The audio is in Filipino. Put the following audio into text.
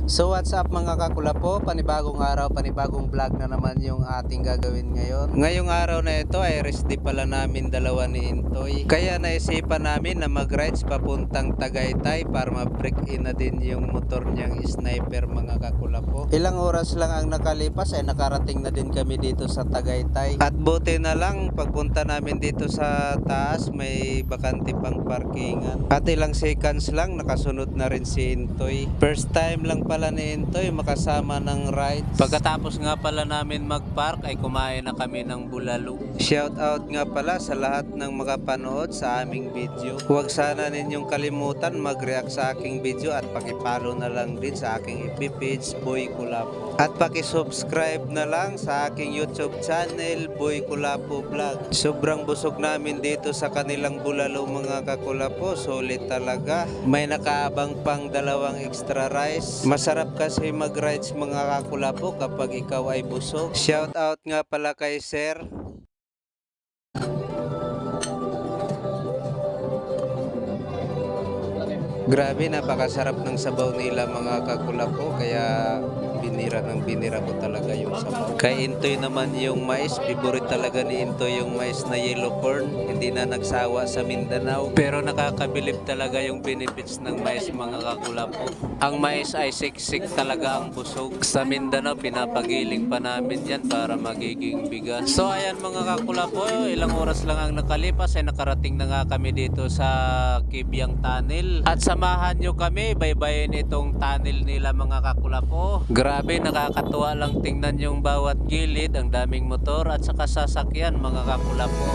So what's up mga kakulapo, panibagong araw, panibagong vlog na naman yung ating gagawin ngayon. Ngayong araw na ito ay rest day pala namin dalawa ni Intoy. Kaya naisipan namin na mag-rides papuntang Tagaytay para ma-break in na din yung motor niyang sniper mga kakulapo. Ilang oras lang ang nakalipas ay nakarating na din kami dito sa Tagaytay. At buti na lang pagpunta namin dito sa taas may bakante pang parkingan. At ilang seconds lang nakasunod na rin si Intoy. First time lang pala ni Intoy makasama ng ride. Pagkatapos nga pala namin mag-park ay kumain na kami ng bulalo. Shout out nga pala sa lahat ng makapanood sa aming video. Huwag sana ninyong kalimutan mag-react sa aking video at pakipollow na lang din sa aking FB page Boy Kulapo. At pakisubscribe na lang sa aking YouTube channel Boy Kulapo Vlog. Sobrang busog namin dito sa kanilang bulalo mga kakulapo. Solid talaga. May nakaabang pang dalawang extra rice. Masarap kasi mag-rides mga kakulapo kapag ikaw ay busog. Shout out nga pala kay Sir. Grabe, napakasarap ng sabaw nila mga kakulapo, kaya binira ko talaga yung sabaw. Kay Intoy naman yung mais, favorite talaga ni Intoy yung mais na yellow corn. Hindi na nagsawa sa Mindanao. Pero nakakabilib talaga yung benefits ng mais mga kakulapo. Ang mais ay siksik talaga ang busog. Sa Mindanao, pinapagiling pa namin yan para magiging bigas. So ayan mga kakulapo, ilang oras lang ang nakalipas ay nakarating na nga kami dito sa Kibyang Tunnel. At samahan nyo kami, baybayin itong tunnel nila mga kakulapo. Grabe, nakakatuwa lang tingnan yung bawat gilid, ang daming motor at saka sasakyan mga kakulapo.